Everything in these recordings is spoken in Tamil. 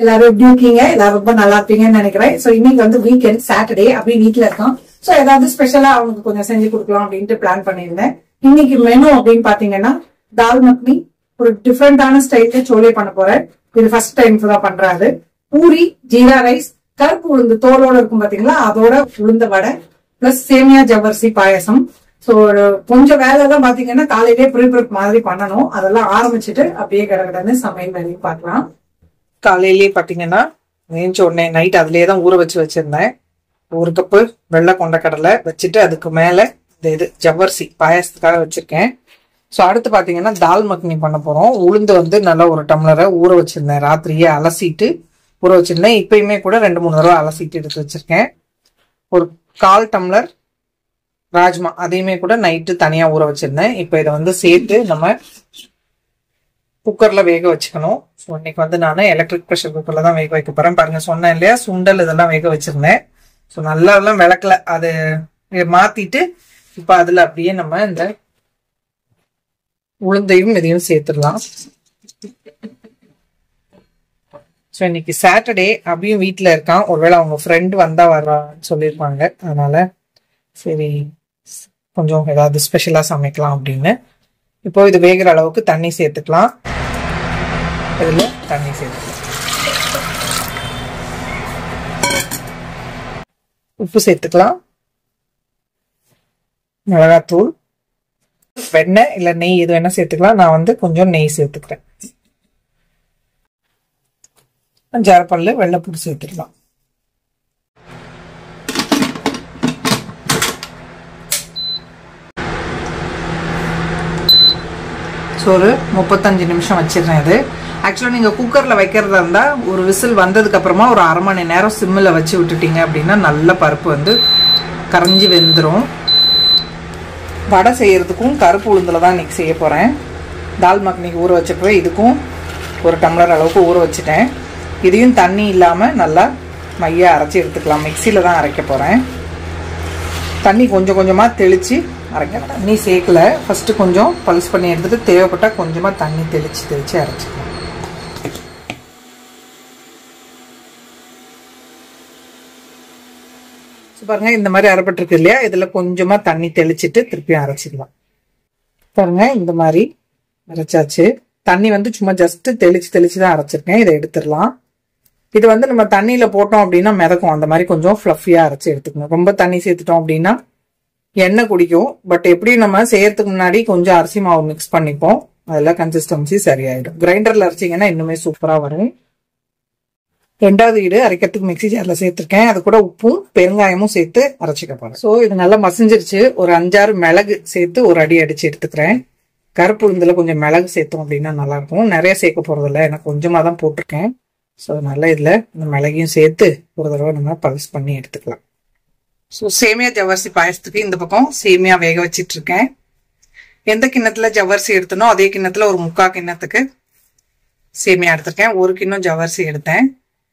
எல்லாரும் எப்படி இருக்கீங்க? எல்லாரும் ரொம்ப நல்லா இருப்பீங்கன்னு நினைக்கிறேன். சோ இன்னைக்கு வந்து வீக்கெண்ட், சாட்டர்டே, அப்படியே வீட்ல இருக்கோம். சோ ஏதாவது ஸ்பெஷலா அவங்களுக்கு கொஞ்சம் செஞ்சு கொடுக்கலாம் அப்படின்ட்டு பிளான் பண்ணியிருந்தேன். இன்னைக்கு மெனு அப்படின்னு பாத்தீங்கன்னா தால் மக்னி, ஒரு டிஃப்ரெண்டான ஸ்டைல்ல சோலே பண்ண போறேன். இது ஃபர்ஸ்ட் டைம் தான் பண்றாரு. பூரி, ஜீரா ரைஸ், கருப்பு உளுந்து தோலோட இருக்கும் பாத்தீங்களா, அதோட உளுந்த வடை, பிளஸ் சேமியா ஜவ்வரிசி பாயசம். சோ கொஞ்சம் வேலை எல்லாம் பாத்தீங்கன்னா காலையிலேயே ப்ரிப்பேர் மாதிரி பண்ணணும். அதெல்லாம் ஆரம்பிச்சுட்டு அப்படியே கடகடன்னு சமையல் வேலையும் பார்க்கலாம். காலையிலேயே பாத்தீங்கன்னா ஏஞ்ச உடனே நைட் அதுலயே தான் ஊற வச்சிருந்தேன். 1 கப்பு வெள்ளை கொண்ட கடலை வச்சுட்டு அதுக்கு மேல இது ஜவ்வரிசி பாயசத்துக்காக வச்சிருக்கேன். ஸோ அடுத்து பாத்தீங்கன்னா தால் மக்னி பண்ண போறோம். உளுந்து வந்து நல்லா 1 டம்ளரை ஊற வச்சிருந்தேன். ராத்திரியே அலசிட்டு ஊற வச்சிருந்தேன். இப்பயுமே கூட 2-3 தடவை அலசிட்டு எடுத்து வச்சிருக்கேன். ஒரு 1/4 டம்ளர் ராஜ்மா, அதையுமே கூட நைட்டு தனியா ஊற வச்சிருந்தேன். இப்போ இதை வந்து சேர்த்து நம்ம குக்கர்ல வேக வச்சுக்கணும். ஸோ இன்னைக்கு வந்து நான் எலக்ட்ரிக் ப்ரெஷர் குக்கர்ல தான் வேக வைக்க போறேன். பாருங்க, சொன்னேன் இல்லையா, சுண்டல் இதெல்லாம் வேக வச்சிருந்தேன். ஸோ நல்லா எல்லாம் விளக்கல, அது மாத்திட்டு இப்ப அதுல அப்படியே நம்ம இந்த உளுந்தையும் இதையும் சேர்த்துடலாம். ஸோ இன்னைக்கு சாட்டர்டே, அப்படியும் வீட்டுல இருக்கான். ஒருவேளை அவங்க ஃப்ரெண்ட் வந்தா வர்றான்னு சொல்லியிருப்பாங்க. அதனால சரி கொஞ்சம் ஏதாவது ஸ்பெஷலா சமைக்கலாம் அப்படின்னு. இப்போ இது வேகிற அளவுக்கு தண்ணி சேர்த்துக்கலாம். இதுல தண்ணி சேர்த்துக்கலாம், உப்பு சேர்த்துக்கலாம், மிளகாத்தூள், வெண்ணெய் இல்ல நெய் எது வேணா சேர்த்துக்கலாம். நான் வந்து கொஞ்சம் நெய் சேர்த்துக்கிறேன். 5-6 பல்லு வெள்ளைப்பூடு சேர்த்துக்கலாம். ஒரு 35 நிமிஷம் வச்சிருந்தேன். இது ஆக்சுவலா நீங்க குக்கர்ல வைக்கிறதா இருந்தா ஒரு விசில் வந்ததுக்கு அப்புறமா ஒரு 1/2 மணி நேரம் சிம்மில் வச்சு விட்டுட்டீங்க அப்படின்னா நல்ல பருப்பு வந்து கரைஞ்சி வெந்துடும். வடை செய்யறதுக்கும் கருப்பு உளுந்துல தான் இன்னைக்கு செய்ய போறேன். தால் மக்னிக்கு ஊற வச்சப்போ இதுக்கும் 1 டம்ளர் அளவுக்கு ஊற வச்சுட்டேன். இதையும் தண்ணி இல்லாம நல்லா மையா அரைச்சி எடுத்துக்கலாம். மிக்சியில தான் அரைக்க போறேன். தண்ணி கொஞ்சம் கொஞ்சமா தெளிச்சு அரைக்கலாம். தண்ணி சேர்க்கல, ஃபர்ஸ்ட் கொஞ்சம் பல்ஸ் பண்ணி எடுத்துட்டு தேவைப்பட்டா கொஞ்சமா தண்ணி தெளிச்சு அரைச்சிக்கலாம். பாருங்க, இந்த மாதிரி அரைப்பட்டிருக்கு இல்லையா, இதுல கொஞ்சமா தண்ணி தெளிச்சிட்டு திருப்பியும் அரைச்சிக்கலாம். பாருங்க, இந்த மாதிரி அரைச்சாச்சு. தண்ணி வந்து சும்மா ஜஸ்ட் தெளிச்சு தான் அரைச்சிருக்கேன். இதை எடுத்துடலாம். இது வந்து நம்ம தண்ணியில போட்டோம் அப்படின்னா மிதக்கும். அந்த மாதிரி கொஞ்சம் ஃப்ளஃபியா அரைச்சி எடுத்துக்கணும். ரொம்ப தண்ணி சேர்த்துட்டோம் அப்படின்னா எண்ணெய் குடிக்கும். பட் எப்படியும் நம்ம செய்யறதுக்கு முன்னாடி கொஞ்சம் அரிசி மாவு மிக்ஸ் பண்ணிப்போம். அதெல்லாம் கன்சிஸ்டன்சி சரியாயிடும். கிரைண்டர்ல அரைச்சிங்கன்னா இன்னுமே சூப்பரா வரும். 2வது ஈடு அரைக்கிறதுக்கு மிக்சி ஜார்ல சேர்த்திருக்கேன். அது கூட உப்பும் பெருங்காயமும் சேர்த்து அரைச்சிக்க போறேன். ஸோ இது நல்லா மசிஞ்சிருச்சு. ஒரு 5-6 மிளகு சேர்த்து ஒரு அடி அடிச்சு எடுத்துக்கிறேன். கருப்பு உளுந்துல கொஞ்சம் மிளகு சேர்த்தோம் அப்படின்னா நல்லா இருக்கும். நிறைய சேர்க்க போறது இல்லை, எனக்கு கொஞ்சமா தான் போட்டிருக்கேன். ஸோ நல்லா இதுல இந்த மிளகையும் சேர்த்து ஒரு தடவை நம்ம பல்ஸ் பண்ணி எடுத்துக்கலாம். ஸோ சேமியா ஜவ்வரிசி பாயசத்துக்கு இந்த பக்கம் சேமியா வேக வச்சிட்டு இருக்கேன். எந்த கிண்ணத்துல ஜவ்வரிசி எடுத்தனோ அதே கிண்ணத்துல ஒரு 3/4 கிண்ணத்துக்கு சேமியா எடுத்திருக்கேன். 1 கிண்ணம் ஜவ்வரிசி எடுத்தேன்.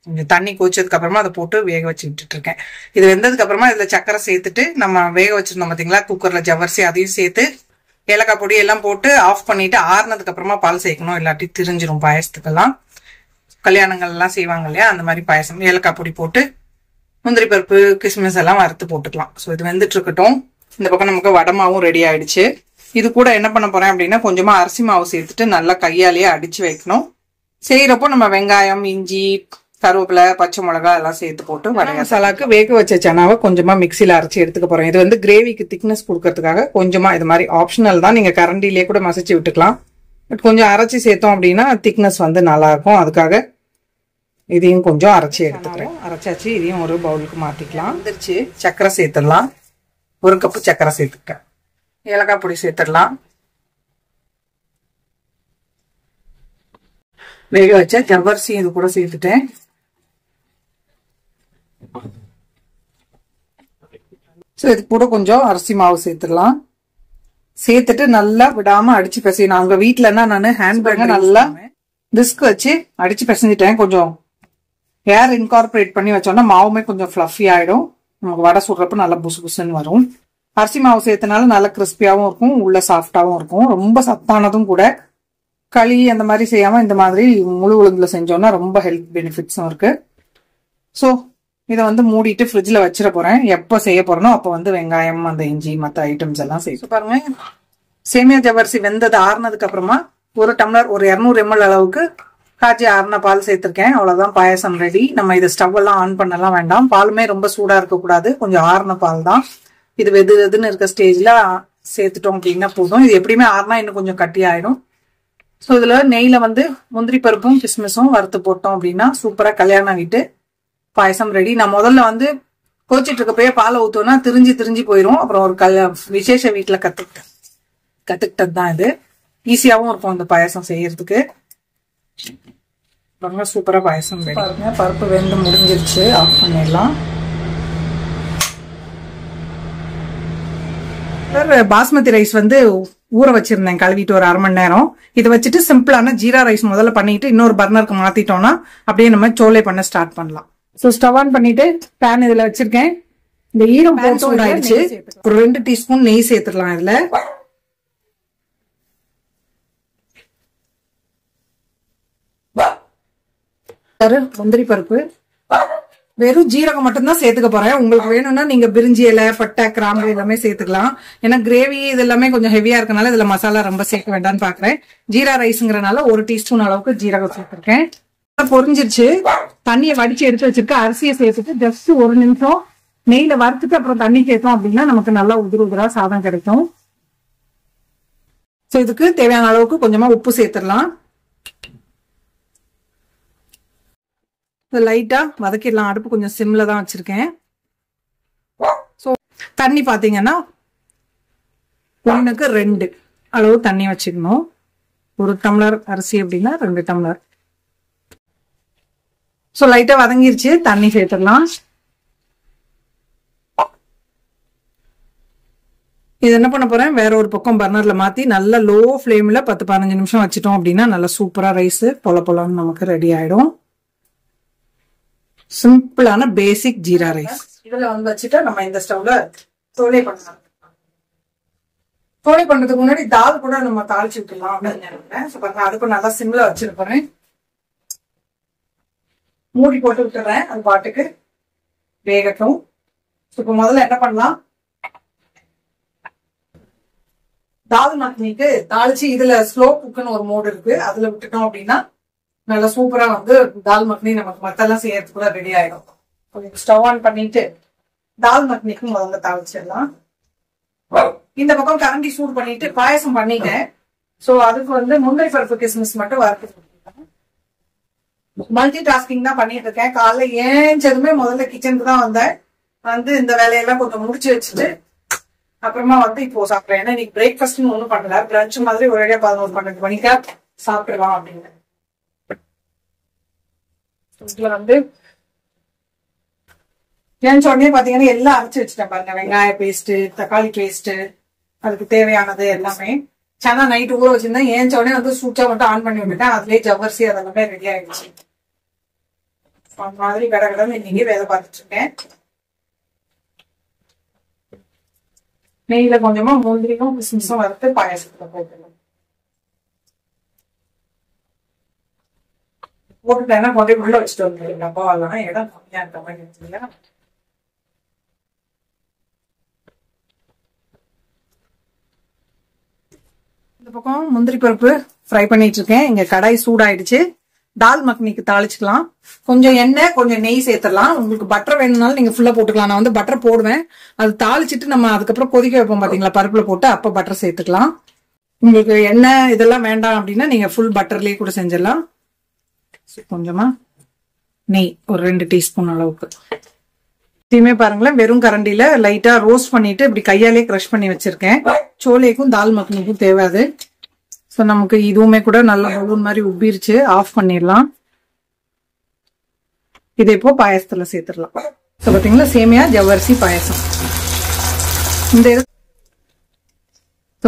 கொஞ்சம் தண்ணி கொதிச்சதுக்கு அப்புறமா அதை போட்டு வேக வச்சு விட்டுட்டு இருக்கேன். இது வெந்ததுக்கு அப்புறமா இதுல சக்கரை சேர்த்துட்டு நம்ம வேக வச்சிருந்தோம் பாத்தீங்களா குக்கர்ல ஜவ்வரிசி, அதையும் சேர்த்து ஏலக்காய் பொடி எல்லாம் போட்டு ஆஃப் பண்ணிட்டு ஆறுனதுக்கு அப்புறமா பால் சேர்க்கணும். இல்லாட்டி திரிஞ்சிரும் பாயசத்துக்கெல்லாம். கல்யாணங்கள் எல்லாம் செய்வாங்க இல்லையா, அந்த மாதிரி பாயசம். ஏலக்காய் பொடி போட்டு முந்திரி பருப்பு கிஸ்மிஸ் எல்லாம் வறுத்து போட்டுக்கலாம். ஸோ இது வெந்துட்டு இருக்கட்டும். இந்த பக்கம் நமக்கு வடை மாவும் ரெடி ஆயிடுச்சு. இது கூட என்ன பண்ண போறேன் அப்படின்னா கொஞ்சமா அரிசி மாவு சேர்த்துட்டு நல்லா கையாலேயே அடிச்சு வைக்கணும். செய்யறப்போ நம்ம வெங்காயம், இஞ்சி, கருவேப்பிலை, பச்சை மிளகாய் எல்லாம் சேர்த்து போட்டு வடை மசாலாக்கு வேக வச்ச சனாவை கொஞ்சமா மிக்சியில அரைச்சி எடுத்துக்க போறேன். இது வந்து கிரேவிக்கு திக்னஸ் கொடுக்கறதுக்காக கொஞ்சமா இது மாதிரி ஆப்ஷனல் தான். நீங்க கரண்டிலேயே கூட மசிச்சு விட்டுக்கலாம். பட் கொஞ்சம் அரைச்சி சேர்த்தோம் அப்படின்னா திக்னஸ் வந்து நல்லா இருக்கும். அதுக்காக இதையும் கொஞ்சம் அரைச்சி எடுத்துக்கிறேன். அரைச்சாச்சு. இதையும் ஒரு பவுலுக்கு மாத்திக்கலாம். வந்துருச்சு. சக்கரை சேர்த்துடலாம். 1 கப்பு சக்கரை சேர்த்துக்க. ஏலக்காய் பொடி சேர்த்துடலாம். வேக வச்ச ஜவ்வரிசி இது கூட சேர்த்துட்டேன். இது கூட கொஞ்சம் அரிசி மாவு சேர்த்துடலாம். சேர்த்துட்டு நல்லா விடாம அடிச்சு பிசையணும். அவங்க வீட்டுலன்னா நான் ஹேண்ட் பேக் நல்லா விஸ்க் வச்சு அடிச்சு பிசைஞ்சிட்டேன். கொஞ்சம் ஏர் இன்கார்பரேட் பண்ணி வச்சோம்னா மாவுமே கொஞ்சம் ஃப்ளஃபி ஆயிடும். நமக்கு வடை சுடுறப்ப நல்லா புசு புசுன்னு வரும். அரிசி மாவு சேர்த்தனால நல்லா கிறிஸ்பியாவும் இருக்கும், உள்ள சாஃப்டாவும் இருக்கும். ரொம்ப சத்தானதும் கூட. களி அந்த மாதிரி செய்யாம இந்த மாதிரி முழு உளுந்துல செஞ்சோம்னா ரொம்ப ஹெல்த் பெனிஃபிட்ஸும் இருக்கு. ஸோ இதை வந்து மூடிட்டு ஃப்ரிட்ஜில் வச்சிட போறேன். எப்போ செய்ய போறேனோ அப்போ வந்து வெங்காயம் அந்த இஞ்சி மற்ற ஐட்டம்ஸ் எல்லாம் செய்ய பாருங்க. சேமியா ஜவ்வரிசி வெந்தது ஆறுனதுக்கு அப்புறமா ஒரு டம்ளர் ஒரு 200 ml அளவுக்கு காய்ச்சி ஆறுன பால் சேர்த்திருக்கேன். அவ்வளவுதான், பாயசம் ரெடி. நம்ம இதை ஸ்டவ் எல்லாம் ஆன் பண்ணலாம் வேண்டாம். பாலுமே ரொம்ப சூடா இருக்கக்கூடாது, கொஞ்சம் ஆறுன பால் தான். இது வெது வெதுன்னு இருக்க ஸ்டேஜ்ல சேர்த்துட்டோம் அப்படின்னா போதும். இது எப்படியுமே ஆறுனா இன்னும் கொஞ்சம் கட்டி ஆயிடும். ஸோ இதுல நெய்ல வந்து முந்திரி பருப்பும் கிஸ்மிஸும் வறுத்து போட்டோம் அப்படின்னா சூப்பரா கல்யாணம் ஆகிட்டு பாயசம் ரெடி. நான் முதல்ல வந்து கோச்சிட்டு இருக்கப்பயே பாலை ஊத்தோம்னா திரிஞ்சு போயிடும். அப்புறம் ஒரு விசேஷ வீட்டுல கத்துக்கிட்டது தான் இது. ஈஸியாவும் இருக்கும் இந்த பாயசம் செய்யறதுக்கு. பாருங்க, சூப்பரா பாயசம் ரெடி. பாருங்க, பருப்பு வெந்து முடிஞ்சிருச்சு. ஆஃப் பண்ணிடலாம். பாஸ்மதி ரைஸ் வந்து ஊற வச்சிருந்தேன் கழுவிட்டு ஒரு 1/2 மணி நேரம். இதை வச்சுட்டு சிம்பிளான ஜீரா ரைஸ் முதல்ல பண்ணிட்டு இன்னொரு பர்னருக்கு மாத்திட்டோம்னா அப்படியே நம்ம சோலை பண்ண ஸ்டார்ட் பண்ணலாம். ஸோ ஸ்டவ் ஆன் பண்ணிட்டு பேன் இதுல வச்சிருக்கேன். இந்த ஈரம் போட்டு ஆயிடுச்சு. ஒரு 2 டீஸ்பூன் நெய் சேர்த்துடலாம். இதுல முந்திரி பருப்பு, வெறும் ஜீரகம் மட்டும்தான் சேர்த்துக்க போறேன். உங்களுக்கு வேணும்னா நீங்க பிரிஞ்சி இலை, பட்டை, கிராம்பு எல்லாமே சேர்த்துக்கலாம். ஏன்னா கிரேவி இது எல்லாமே கொஞ்சம் ஹெவியா இருக்கனால இதுல மசாலா ரொம்ப சேர்க்க வேண்டாம்னு பாக்குறேன். ஜீரா ரைஸ்ங்கிறனால 1 டீஸ்பூன் அளவுக்கு ஜீரகம் சேர்த்திருக்கேன். பொரிஞ்சிருச்சு. தண்ணியை வடிச்சு எடுத்து வச்சிருக்க அரிசியை சேர்த்துட்டு ஜஸ்ட் 1 நிமிஷம் நெய்ல வறுத்துட்டு அப்புறம் தண்ணி சேர்த்தோம் அப்படின்னா நமக்கு நல்லா உதிரா சாதம் கிடைக்கும். ஸோ இதுக்கு தேவையான அளவுக்கு கொஞ்சமா உப்பு சேர்த்துடலாம். லைட்டா வதக்கிடலாம். அடுப்பு கொஞ்சம் சிம்ல தான் வச்சிருக்கேன். ஸோ தண்ணி பாத்தீங்கன்னா 1க்கு 2 அளவு தண்ணி வச்சுக்கணும். 1 டம்ளர் அரிசி அப்படின்னா 2 டம்ளர். ஸோ லைட்டா வதங்கிருச்சு. தண்ணி சேர்த்துடலாம். இது என்ன பண்ண போறேன், வேற ஒரு பக்கம் பர்னர்ல மாத்தி நல்லா லோ ஃபிளேம்ல 10-15 நிமிஷம் வச்சிட்டோம் அப்படின்னா நல்லா சூப்பரா ரைஸ் பொலன்னு நமக்கு ரெடி ஆயிடும். சிம்பிளான பேசிக் ஜீரா ரைஸ். இதுல வந்து வச்சுட்டு நம்ம இந்த ஸ்டவ்ல தோலை பண்ணலாம். தோலை பண்றதுக்கு முன்னாடி தால் கூட நம்ம தாளிச்சு விட்டுலாம் அப்படின்னு நினைக்கிறேன். அடுப்பு நல்லா சிம்ல வச்சிருப்பேன். மூடி போட்டு விட்டுறேன். அது பாட்டுக்கு வேகட்டும். இப்ப முதல்ல என்ன பண்ணலாம், தால் மக்னிக்கு தாளிச்சு இதுல ஸ்லோ குக்குன்னு ஒரு மோடு இருக்கு, அதுல விட்டுட்டோம் அப்படின்னா நல்லா சூப்பரா வந்து தால் மக்னி நமக்கு மத்தெல்லாம் செய்யறதுக்கு கூட ரெடி ஆயிடும். ஸ்டவ் ஆன் பண்ணிட்டு தால் மக்னிக்கு முதல்ல தாளிச்சிடலாம். இந்த பக்கம் கரண்டி சூடு பண்ணிட்டு பாயசம் பண்ணிட்டேன். சோ அதுக்கு வந்து முந்திரி பருப்பு கிஸ்மிஸ் மட்டும் வறுத்து மல்டி டாஸ்கிங் தான் பண்ணிட்டு இருக்கேன். காலைல ஏஞ்சதுமே முதல்ல கிச்சனுக்கு தான் வந்தேன். வந்து இந்த வேலையெல்லாம் கொஞ்சம் முடிச்சு வச்சுட்டு அப்புறமா வந்து இப்போ சாப்பிடுறேன். ஏன்னா இன்னைக்கு பிரேக்ஃபாஸ்ட் ஒன்னும் பண்ணல, லஞ்ச் மாதிரி ஒரேடியா 11-12 மணிக்கா சாப்பிடலாம் அப்படின்னு. இதுல வந்து ஏன்னு சொன்னே பாத்தீங்கன்னா எல்லாம் அரைச்சு வச்சுட்டேன் பாருங்க. வெங்காய பேஸ்ட், தக்காளி பேஸ்ட், அதுக்கு தேவையானது எல்லாமே. சனா நைட்டு ஊற வச்சிருந்தேன். ஏன் சொன்னே வந்து சூச்சா மட்டும் ஆன் பண்ணி விட்டுட்டேன். அதுலயே ஜவ்வரிசி அதெல்லாமே ரெடி ஆயிடுச்சு. அந்த மாதிரி கடகடன்னு இன்னைக்கு வேலை பார்த்துட்டு இருக்கேன். நெய்ல கொஞ்சமா முந்திரியும் கிஸ்மிஸும் வறுத்து பாயசத்துல போட்டுருவேன். போட்டுட்டேன்னா கொண்டே உள்ள வச்சுட்டு வந்து டப்பாவெல்லாம் இடம் கம்மியா இருக்க மாதிரி இருந்துச்சுல்ல. இந்த பக்கம் முந்திரி பருப்பு ஃப்ரை பண்ணிட்டு இருக்கேன். இங்க கடாய் சூடாயிடுச்சு. தால் மக்னிக்கு தாளிச்சுக்கலாம். கொஞ்சம் எண்ணெய் கொஞ்சம் நெய் சேர்த்துடலாம். உங்களுக்கு பட்டர் வேணும்னாலும் நீங்க ஃபுல்லா போட்டுக்கலாம். நான் வந்து பட்டர் போடுவேன். அது தாளிச்சிட்டு நம்ம அதுக்கப்புறம் கொதிக்க வைப்போம் பாத்தீங்களா, பருப்புல போட்டு அப்ப பட்டர் சேர்த்துக்கலாம். உங்களுக்கு எண்ணெய் இதெல்லாம் வேண்டாம் அப்படின்னா நீங்க ஃபுல் பட்டர்லயே கூட செஞ்சிடலாம். கொஞ்சமா நெய் ஒரு 2 டீஸ்பூன் அளவுக்கு. இதையுமே பாருங்களேன், வெறும் கரண்டில லைட்டா ரோஸ்ட் பண்ணிட்டு இப்படி கையாலே கிரஷ் பண்ணி வச்சிருக்கேன். சோலைக்கும் தால் மக்னிக்கும் தேவை. ஸோ நமக்கு இதுவுமே கூட நல்ல பலூன் மாதிரி உப்பிருச்சு. ஆஃப் பண்ணிடலாம். இதை இப்போ பாயசத்துல சேர்த்துடலாம். ஸோ பாத்தீங்களா, சேமியா ஜவ்வரிசி பாயசம். இந்த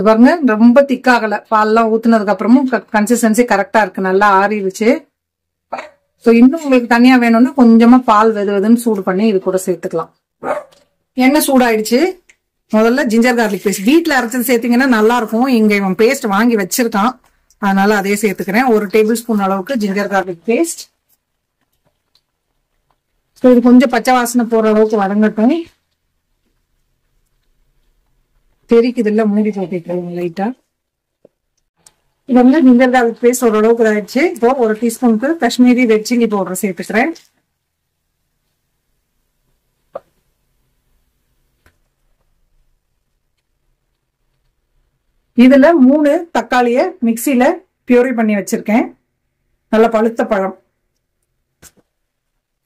பாருங்க ரொம்ப திக்காகல. பால்லாம் ஊத்துனதுக்கு அப்புறமும் கன்சிஸ்டன்சி கரெக்டா இருக்கு. நல்லா ஆறிடுச்சு. ஸோ இன்னும் உங்களுக்கு தனியா வேணும்னா கொஞ்சமா பால் வெதுன்னு சூடு பண்ணி இது கூட சேர்த்துக்கலாம். எண்ணெய் சூடாயிடுச்சு. முதல்ல ஜிஞ்சர் கார்லிக் பேஸ்ட் வீட்டுல அரைச்சது சேர்த்தீங்கன்னா நல்லா இருக்கும். இங்க இவன் பேஸ்ட் வாங்கி வச்சிருக்கான், அதனால அதே சேர்த்துக்கிறேன். 1 டேபிள் ஸ்பூன் அளவுக்கு ஜிஞ்சர் கார்லிக் பேஸ்ட். ஸோ இது கொஞ்சம் பச்சை வாசனை போற அளவுக்கு வதங்கட்டும். தெரிக்குது இல்ல, மூடி போட்டுக்கிறேன் லைட்டா. இது வந்து ஜிஞ்சர் கார்லிக் பேஸ்ட் ஓரளவுக்கு ஆயிடுச்சு. இப்போ 1 டீஸ்பூனுக்கு காஷ்மீரி ரெட் சில்லி பவுடர் சேர்த்துக்கிறேன். இதுல 3 தக்காளிய மிக்சியில பியூரி பண்ணி வச்சிருக்கேன். நல்ல பழுத்த பழம்.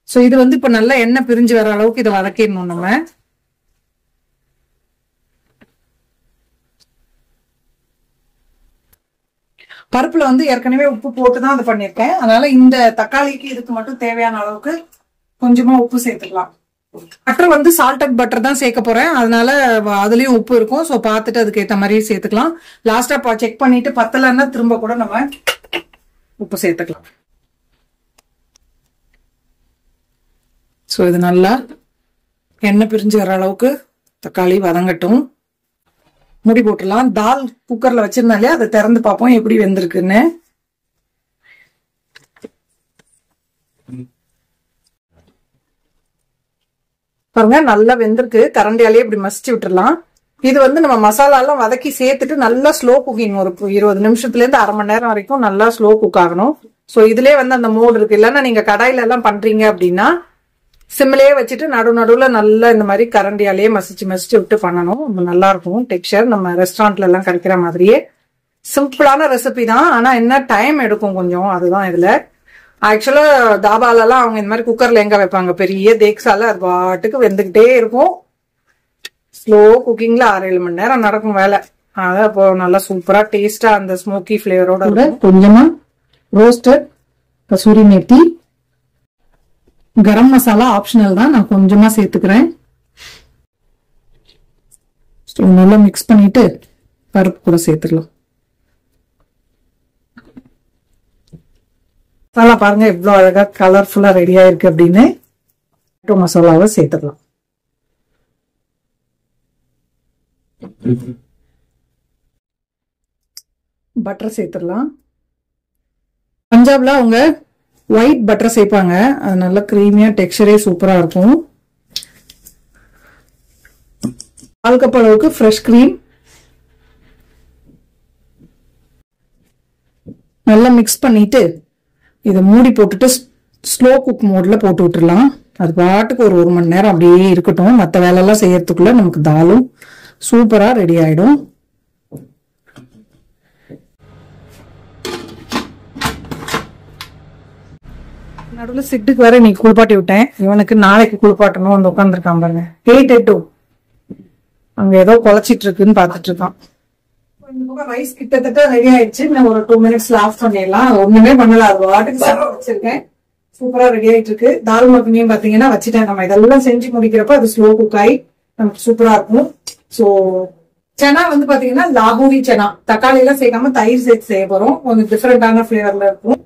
சோ இது வந்து இப்ப நல்லா எண்ணெய் பிரிஞ்சு வர அளவுக்கு இதை வதக்கிடணும் நம்ம. பருப்புல வந்து ஏற்கனவே உப்பு போட்டுதான் அது பண்ணிருக்கேன். அதனால இந்த தக்காளிக்கு இதுக்கு மட்டும் தேவையான அளவுக்கு கொஞ்சமா உப்பு சேர்த்துக்கலாம். பட்டர் வந்து சால்டட் பட்டர் தான் சேர்க்க போறேன். அதனால அதுலயும் உப்பு இருக்கும். சோ பார்த்துட்டு அதுக்கு ஏத்த மாதிரி சேர்த்துக்கலாம். லாஸ்டா செக் பண்ணிட்டு பத்தலன்னா திரும்ப கூட நம்ம உப்பு சேர்த்துக்கலாம். சோ இது நல்லா எண்ணெய் பிரிஞ்சு வர அளவுக்கு தக்காளி வதங்கட்டும். மூடி போட்டுடலாம். தால் குக்கர்ல வச்சிருந்தாலே அதை திறந்து பார்ப்போம் எப்படி வெந்திருக்குன்னு. பாருங்க நல்லா வெந்திருக்கு. கரண்டியாலே இப்படி மசிச்சு விட்டுடலாம். இது வந்து நம்ம மசாலா எல்லாம் வதக்கி சேர்த்துட்டு நல்லா ஸ்லோ குக்கிங், ஒரு 20 நிமிஷத்துல இருந்து அரை மணி நேரம் வரைக்கும் நல்லா ஸ்லோ குக் ஆகணும். சோ இதுலயே வந்து அந்த மோடு இருக்கு. இல்லைன்னா நீங்க கடாயில எல்லாம் பண்றீங்க அப்படின்னா சிம்லயே வச்சுட்டு நடுவுல நல்லா இந்த மாதிரி கரண்டியாலேயே மசிச்சு விட்டு பண்ணணும். நல்லா இருக்கும் டெக்ஸ்சர். நம்ம ரெஸ்டாரண்ட்ல எல்லாம் கிடைக்கிற மாதிரியே சிம்பிளான ரெசிபி தான். ஆனா என்ன டைம் எடுக்கும் கொஞ்சம், அதுதான் இதுல. ஆக்சுவலா தாபால எல்லாம் அவங்க இந்த மாதிரி குக்கர்ல எங்க வைப்பாங்க, பெரிய தேக்ஸால அது பாட்டுக்கு வெந்துகிட்டே இருக்கும். ஸ்லோ குக்கிங்ல 6-7 மணி நேரம் நடக்கும் வேலை. அதான் இப்போ நல்லா சூப்பரா டேஸ்டா அந்த ஸ்மோக்கி பிளேவரோட கொஞ்சமா ரோஸ்டட் கசூரி மேத்தி, கரம் மசாலா ஆப்ஷனல் தான், நான் கொஞ்சமா சேர்த்துக்கிறேன். நல்லா மிக்ஸ் பண்ணிட்டு பருப்பு கூட சேர்த்துக்கலாம். மசாலா பாருங்க எவ்வளவு அழகா கலர்ஃபுல்லா ரெடியா இருக்கு அப்படின்னு. மசாலாவை சேர்த்துக்கலாம். பட்டர் சேர்த்துடலாம். பஞ்சாப்ல அவங்க ஒயிட் பட்டர் சேர்ப்பாங்க. அது நல்ல கிரீமியா டெக்ஸ்சரே சூப்பரா இருக்கும். 1 கப் அளவுக்கு ஃப்ரெஷ் கிரீம் நல்லா மிக்ஸ் பண்ணிட்டு இதை மூடி போட்டுட்டு ஸ்லோ குக் மோட்ல போட்டு விட்டுடலாம். அது பாட்டுக்கு ஒரு 1 மணி நேரம் அப்படியே இருக்கட்டும். மற்ற வேலையெல்லாம் செய்யறதுக்குள்ள நமக்கு தாலும் சூப்பரா ரெடி ஆயிடும். நடுவில் சிட்டுக்கு வேற இன்னைக்கு குளிப்பாட்டி விட்டேன். இவனுக்கு நாளைக்கு குளிப்பாட்டணும். வந்து உட்காந்துருக்கான் பாருங்க. 8 அங்க ஏதோ குழச்சிட்டு இருக்குன்னு பாத்துட்டு இருக்கான். இந்த பக்கம் ரைஸ் கிட்டத்தட்ட ரெடி ஆயிடுச்சு. இன்னும் ஒரு 2 மினிட்ஸ்ல ஆஃப் பண்ணிடலாம். ஒண்ணுமே பண்ணல, அது வாட்டுக்கு சாப்பிட வச்சிருக்கேன். சூப்பரா ரெடி ஆயிட்டு இருக்கு. தால் மக்னியும் பாத்தீங்கன்னா வச்சுட்டேன். நம்ம இதெல்லாம் செஞ்சு முடிக்கிறப்ப அது ஸ்லோ குக் ஆகி நமக்கு சூப்பரா இருக்கும். சோ சனா வந்து பாத்தீங்கன்னா லாகூரி சனா, தக்காளி எல்லாம் சேர்க்காம தயிர் சேர்த்து செய்ய போறோம். கொஞ்சம் டிஃபரெண்டான பிளேவர்ல இருக்கும்.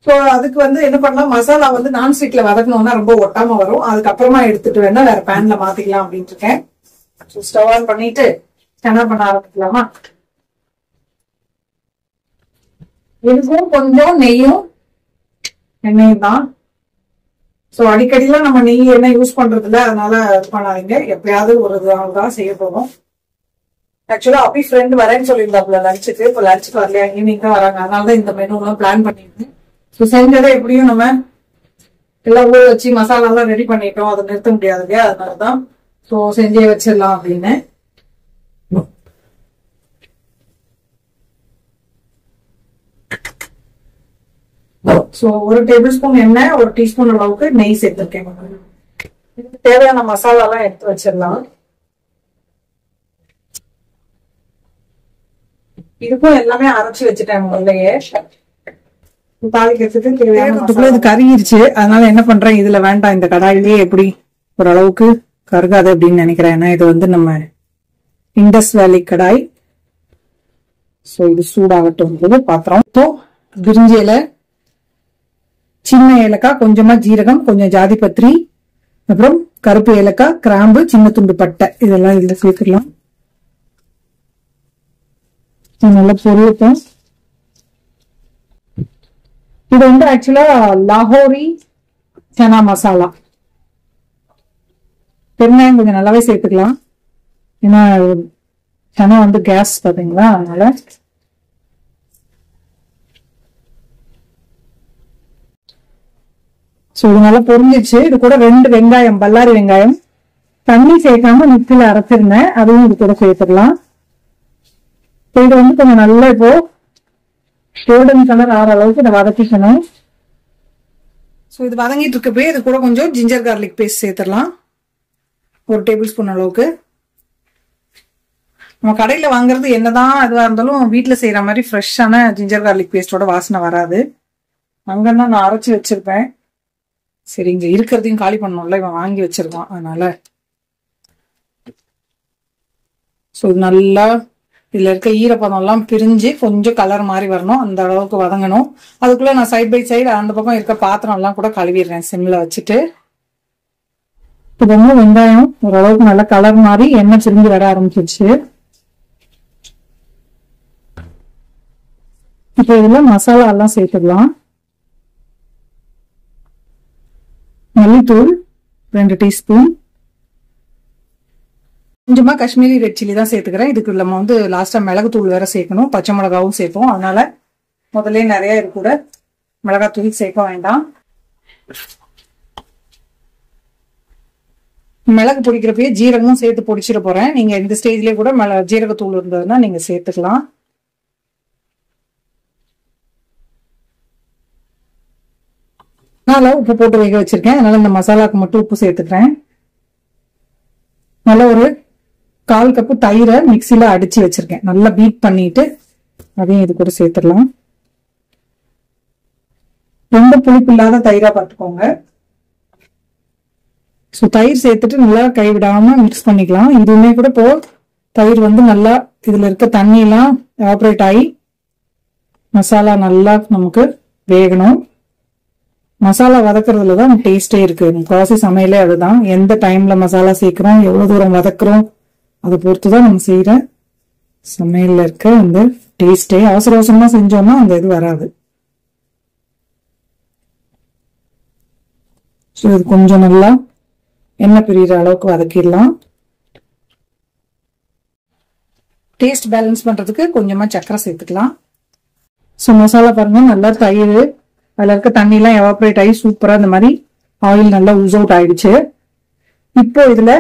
சோ அதுக்கு வந்து என்ன பண்ணலாம், மசாலா வந்து நான்ஸ்டிக்ல வதக்கணும்னா ரொம்ப ஒட்டாம வரும். அதுக்கப்புறமா எடுத்துட்டு வேணா வேற பேன்ல மாத்திக்கலாம் அப்படின்னு இருக்கேன். ஸ்டவ் ஆன் பண்ணிட்டு சனா பண்ண ஆரம்பிக்கலாமா. இதுக்கும் கொஞ்சம் நெய்யும் எண்ணெயும் தான். சோ அடிக்கடிலாம் நம்ம நெய் எண்ணெய் யூஸ் பண்றது இல்ல, அதனால இது பண்ணாதீங்க. எப்பயாவது ஒரு தான் செய்ய போறோம். ஆக்சுவலா அப்படி ஃப்ரெண்ட் வரேன்னு சொல்லியிருந்தாப்புல லஞ்சுக்கு. இப்போ லஞ்சுக்கு வரலையா, ஈவினிங் தான் வராங்க. அதனாலதான் இந்த மெனு எல்லாம் பிளான் பண்ணிருந்தேன். ஸோ செஞ்சதை எப்படியும் நம்ம எல்லாம் ஊற வச்சு மசாலா எல்லாம் ரெடி பண்ணிட்டோம். அதை நிறுத்த முடியாது இல்லையா, அதனாலதான் ஸோ செஞ்சே வச்சிடலாம் அப்படின்னு. ஸோ 1 டேபிள் ஸ்பூன் எண்ணெய், 1 டீஸ்பூன் அளவுக்கு நெய் சேர்த்திருக்கேன். இதுக்கு தேவையான மசாலா எல்லாம் எடுத்து வச்சிடலாம். இதுக்கும் எல்லாமே அரைச்சு வச்சுட்டேன் முதல்லயே. தாளிக்கிறதுக்கு தேவையான இது கருகிருச்சு. அதனால என்ன பண்றேன், இதுல வேண்டாம், இந்த கடாயிலேயே எப்படி ஓரளவுக்கு கருகாது அப்படின்னு நினைக்கிறேன். ஏன்னா இது வந்து நம்ம இண்டஸ் வேலி கடாய். சோ இது சூடாகட்டும் போது பாத்திரம். இப்போ பிரிஞ்சி இலை, சின்ன ஏலக்காய், கொஞ்சமா ஜீரகம், கொஞ்சம் ஜாதி பத்திரி, அப்புறம் கருப்பு ஏலக்காய், கிராம்பு, சின்ன துண்டு பட்டை, இதெல்லாம் இதுல சேர்த்துக்கலாம். நல்லா பொரியட்டும். இது வந்து ஆக்சுவலா லாஹோரி சனா மசாலா. பெருங்காயம் கொஞ்சம் நல்லாவே சேர்த்துக்கலாம், ஏன்னா சனா வந்து கேஸ் பாத்தீங்களா, அதனால. சோ இது நல்லா பொரிஞ்சிச்சு. இது கூட 2 வெங்காயம், பல்லாரி வெங்காயம் தண்ணி சேர்க்காம மிக்சியில அரைச்சிருந்தேன், அதுவும் இது கூட சேர்த்துக்கலாம். இது வந்து கொஞ்சம் நல்லா இப்போ கோல்டன் கலர் ஆற அளவுக்கு இதை வதக்கிக்கணும். ஸோ இது வதங்கிட்டு இருக்கப்பே இது கூட கொஞ்சம் ஜிஞ்சர் கார்லிக் பேஸ்ட் சேர்த்துடலாம், 1 டேபிள் ஸ்பூன் அளவுக்கு. நம்ம கடையில வாங்குறது என்னதான் இதுவா இருந்தாலும் வீட்டுல செய்யற மாதிரி ஃப்ரெஷ்ஷான ஜிஞ்சர் கார்லிக் பேஸ்டோட வாசனை வராது. அங்கன்னா நான் அரைச்சி வச்சிருப்பேன். சரி, இங்க இருக்கிறதையும் காலி பண்ணணும்ல, இவன் வாங்கி வச்சிருக்கான், அதனால. ஸோ நல்லா இதுல இருக்க ஈரப்பதம் எல்லாம் பிரிஞ்சு கொஞ்சம் கலர் மாதிரி வரணும், அந்த அளவுக்கு வதங்கணும். அதுக்குள்ள நான் சைட் பை சைடு அந்த பக்கம் இருக்க பாத்திரம் எல்லாம் கூட கழுவிடுறேன் சிம்ல வச்சுட்டு. இப்போ வந்து வெங்காயம் ஓரளவுக்கு நல்லா கலர் மாதிரி எண்ணெய் திரும்பி வர ஆரம்பிச்சிருச்சு. இப்போ இதுல மசாலா எல்லாம் சேர்த்துக்கலாம். மல்லித்தூள் 2 டீஸ்பூன், கொஞ்சமா காஷ்மீரி ரெட் சில்லி தான் சேர்த்துக்கிறேன். இதுக்கு நம்ம வந்து லாஸ்டா மிளகுத்தூள் வேற சேர்க்கணும், பச்சை மிளகாவும் சேர்ப்போம், அதனால முதல்ல நிறைய இது கூட மிளகாத்தூள் சேர்க்க வேண்டாம். மிளகு பொடிக்கிறப்பயே ஜீரகமும் சேர்த்து பொடிச்சிட போறேன். நீங்க இந்த ஸ்டேஜ்லயே கூட ஜீரகத்தூள் இருந்ததுன்னா நீங்க சேர்த்துக்கலாம். நல்லா உப்பு போட்டு வேக வச்சிருக்கேன், அதனால இந்த மசாலாவுக்கு மட்டும் உப்பு சேர்த்துக்கிறேன். நல்லா ஒரு 1/4 கப்பு தயிரை மிக்சியில அடிச்சு வச்சிருக்கேன், நல்லா பீட் பண்ணிட்டு அதையும் இது கூட சேர்த்துடலாம். ரொம்ப புளிப்பு இல்லாத தயிரா பார்த்துக்கோங்க. ஸோ தயிர் சேர்த்துட்டு நல்லா கைவிடாம மிக்ஸ் பண்ணிக்கலாம். இதுவுமே கூட இப்போ தயிர் வந்து நல்லா இதுல இருக்க தண்ணி எல்லாம் எவாபரேட் ஆகி மசாலா நல்லா நமக்கு வேகணும். மசாலா வதக்குறதுல தான் டேஸ்டே இருக்கு. முக்காவாசி சமையலே அதுதான். எந்த டைம்ல மசாலா சேர்க்கிறோம், எவ்வளவு தூரம் வதக்குறோம், அதை பொறுத்துதான் நம்ம செய்யற சமையல்ல இருக்க அந்த டேஸ்டே. அவசர அவசரமா செஞ்சோம்னா அந்த இது வராது. ஸோ இது கொஞ்சம் நல்லா எண்ணெய் பிரிகிற அளவுக்கு வதக்கிடலாம். டேஸ்ட் பேலன்ஸ் பண்றதுக்கு கொஞ்சமா சக்கரை சேர்த்துக்கலாம். ஸோ மசாலா பாருங்க, நல்லா தயிர் அதுல இருக்க தண்ணி எல்லாம் எவாபரேட் ஆகி சூப்பரா இந்த மாதிரி ஆயில் நல்லா யூஸ் அவுட் ஆயிடுச்சு. இப்போ இதுல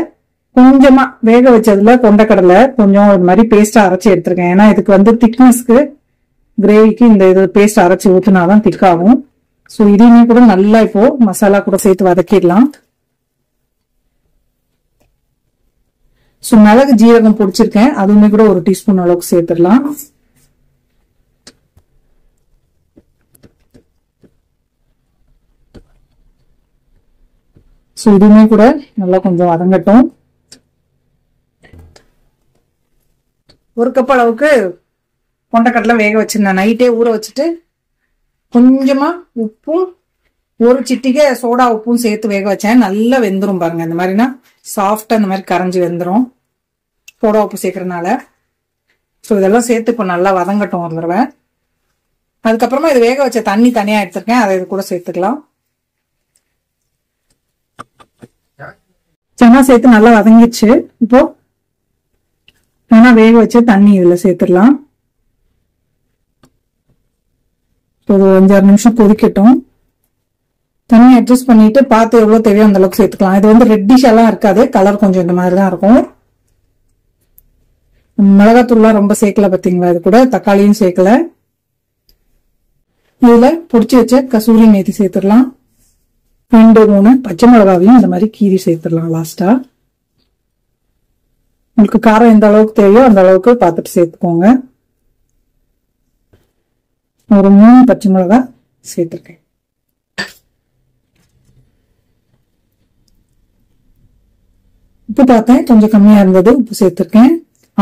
கொஞ்சமா வேக வச்சதுல கொண்டக்கடலை கொஞ்சம் இது மாதிரி பேஸ்டா அரைச்சி எடுத்திருக்கேன். ஏன்னா இதுக்கு வந்து திக்னஸ்க்கு கிரேவிக்கு இந்த இது பேஸ்ட் அரைச்சி ஊத்துனாதான் திக் ஆகும். ஸோ இதையுமே கூட நல்லா இப்போ மசாலா கூட சேர்த்து வதக்கிடலாம். ஸோ மிளகு ஜீரகம் பொடிச்சிருக்கேன், அதுவுமே கூட 1 டீஸ்பூன் அளவுக்கு சேர்த்துடலாம். ஸோ இதுவுமே கூட நல்லா கொஞ்சம் வதங்கட்டும். 1 கப் அளவுக்கு கொண்டக்கடலை வேக வச்சிருந்தேன், நைட்டே ஊற வச்சுட்டு கொஞ்சமா உப்பும் 1 சிட்டிகை சோடா உப்பும் சேர்த்து வேக வச்சேன். நல்லா வெந்துரும் பாருங்க, இந்த மாதிரினா சாஃப்டா இந்த மாதிரி கரைஞ்சி வெந்துரும் சோடா உப்பு சேர்க்கறதுனால. ஸோ இதெல்லாம் சேர்த்து இப்போ நல்லா வதங்கட்டும் ஒரு தடவை. அதுக்கப்புறமா இது வேக வச்ச தண்ணி தனியா எடுத்திருக்கேன், அதை இது கூட சேர்த்துக்கலாம். சனா சேர்த்து நல்லா வதங்கிடுச்சு. இப்போ சனா வேக வச்ச தண்ணி இதுல சேர்த்துடலாம். ஒரு 5-6 நிமிஷம் கொதிக்கட்டும். தண்ணி அட்ஜஸ்ட் பண்ணிட்டு பார்த்து எவ்வளவு தேவையோ அந்த அளவுக்கு சேர்த்துக்கலாம். இது வந்து ரெட்டிஷ் எல்லாம் இருக்காது, கலர் கொஞ்சம் இந்த மாதிரிதான் இருக்கும். மிளகாத்தூள்லாம் ரொம்ப சேர்க்கல பாத்தீங்களா, இது கூட தக்காளியும் சேர்க்கல. இதுல பொடிச்சு வச்ச கசூரி மேத்தி சேர்த்துடலாம். 2-3 பச்சை மிளகாவையும் இந்த மாதிரி கீரி சேர்த்துடலாம் லாஸ்டா. உங்களுக்கு காரம் எந்த அளவுக்கு தேவையோ அந்த அளவுக்கு பார்த்துட்டு சேர்த்துக்கோங்க. ஒரு 3 பச்சை மிளகாய் சேர்த்துருக்கேன். உப்பு பார்த்தேன் கொஞ்சம் கம்மியா இருந்தது, உப்பு சேர்த்திருக்கேன்.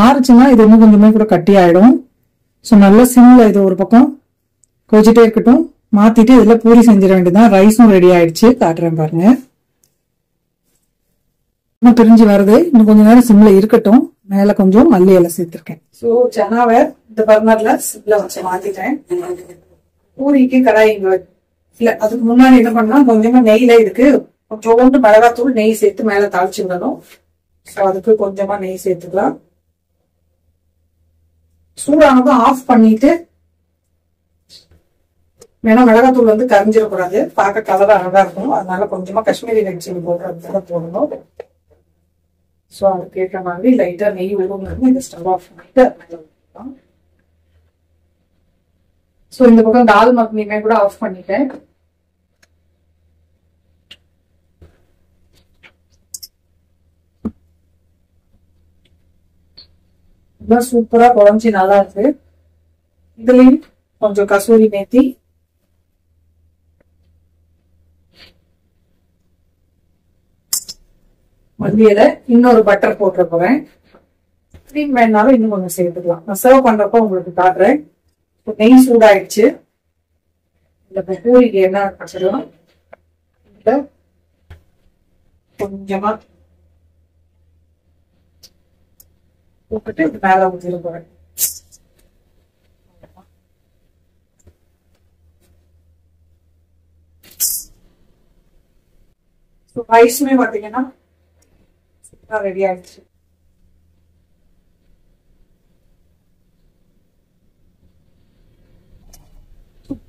ஆறுச்சுன்னா இது இன்னும் கொஞ்சமே கூட கட்டி ஆயிடும். ஸோ நல்லா சிம்ல இது ஒரு பக்கம் கொதிச்சுட்டே இருக்கட்டும். மாத்திட்டு இதுல பூரி செஞ்சிட வேண்டியதான். ரைஸும் ரெடி ஆயிடுச்சு, காட்டுறேன் பாருங்க. இன்னும் பிரிஞ்சு வருது, இன்னும் கொஞ்ச நேரம் சிம்ல இருக்கட்டும். மேல கொஞ்சம் மல்லி இலை சேர்த்திருக்கேன். ஸோ சனாவை இந்த பர்னர்ல சிம்ல வச்சு மாத்திட்டேன். பூரிக்கு கடாய் இங்க இல்ல அதுக்கு முன்னாடி என்ன பண்ணா கொஞ்சமா நெய்ல இதுக்கு கொஞ்சோண்டு மிளகாத்தூள் நெய் சேர்த்து மேல தாளிச்சு விடணும். ஸோ அதுக்கு கொஞ்சமா நெய் சேர்த்துக்கலாம். சூடானதும் ஆஃப் பண்ணிட்டு, ஏன்னா மிளகாத்தூள் வந்து கரைஞ்சிடக்கூடாது, பார்க்க கலரா அழகா இருக்கும். அதனால கொஞ்சமா காஷ்மீரி ரெட் சில்லி போடுறது போடணும். ஸோ அதுக்கு ஏற்ற மாதிரி லைட்டா நெய் விடுங்க. இந்த ஸ்டவ் ஆஃப் பண்ணிட்டு ஸோ இந்த பக்கம் தால் மக்னியுமே கூட ஆஃப் பண்ணிட்டேன். சூப்பரா குழஞ்சி நல்லா இருக்கு. இதுலயும் கொஞ்சம் கசூரி மேத்தி, மல்லியில இன்னொரு பட்டர் போட்டு போறேன். கிரீம் வேணாலும் இன்னும் கொஞ்சம் சேர்த்துக்கலாம். நான் சர்வ் பண்றப்ப உங்களுக்கு காட்டுறேன். நெய் சூடாயிடுச்சு. இந்த பூரிக்கு என்ன வச்சிடலாம், கொஞ்சமா போட்டுட்டு இது மேல ஊற்றிட போறேன். ரைஸுமே பாத்தீங்கன்னா ரெடி ஆயிடுச்சு.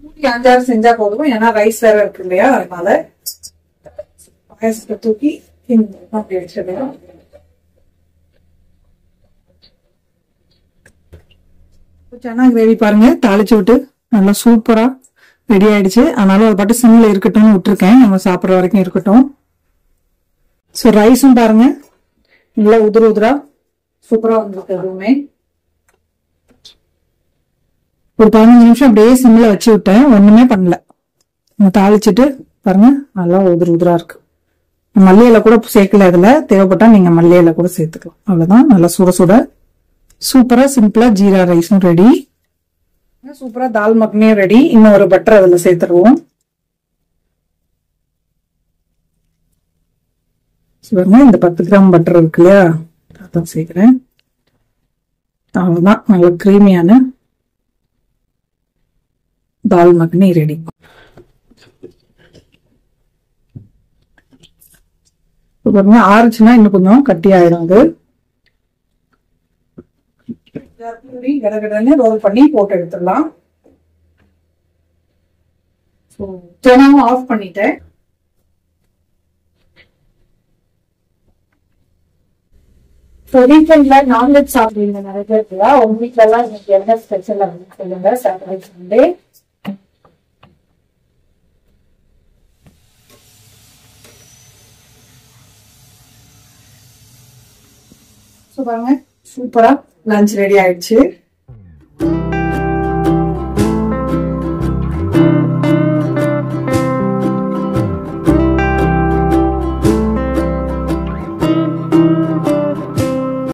பூரி 5-6 செஞ்சா போதும், ஏன்னா ரைஸ் வேற இருக்கு இல்லையா, அதனால பாயசத்தை தூக்கி அப்படி வச்சிடலாம். சன்னா கிரேவி பாருங்க, தாளிச்சு விட்டு நல்லா சூப்பரா ரெடி ஆயிடுச்சு. அதனால அது பாட்டு சிம்ல இருக்கட்டும்னு விட்டுருக்கேன், நம்ம சாப்பிட்ற வரைக்கும் இருக்கட்டும். ஸோ ரைஸும் பாருங்க நல்லா உதிர உதிரா சூப்பரா வந்துருக்கு. எதுவுமே ஒரு 15 நிமிஷம் அப்படியே சிம்ல வச்சு விட்டேன், ஒண்ணுமே பண்ணல. தாளிச்சுட்டு பாருங்க நல்லா உதிர உதிரா இருக்கு. மல்லியில கூட சேர்க்கல, இதுல தேவைப்பட்டா நீங்க மல்லியில கூட சேர்த்துக்கலாம். அவ்வளவுதான், நல்லா சுட சுட சூப்பரா சிம்பிளா ஜீரா ரைஸும் ரெடி. சூப்பரா தால் மக்னியும் ரெடி. இன்னும் ஒரு பட்டர் அதுல சேர்த்துருவோம். இந்த 10 கிராம் பட்டர் இருக்கு இல்லையா, அதான் சேர்க்கிறேன். அவ்வளவுதான், நல்ல கிரீமியான தால் மக்னி ரெடி. பாருங்க, ஆறுச்சுன்னா இன்னும் கொஞ்சம் கட்டி ஆயிடும். அது கடகடன்னு ரோல் பண்ணி போட்டு எடுத்துடலாம். தினமும் ஆஃப் பண்ணிட்டேன். வீக்கெண்ட்ல நான்வெஜ் சாப்பிடுவீங்க நிறைய பேர் இல்லையா? உங்க வீட்டுல எல்லாம் இன்னைக்கு என்ன ஸ்பெஷல் அப்படின்னு சொல்லுங்க. சாட்டர்டே சண்டே பாருங்க, சூப்பரா லஞ்ச் ரெடி ஆயிடுச்சு.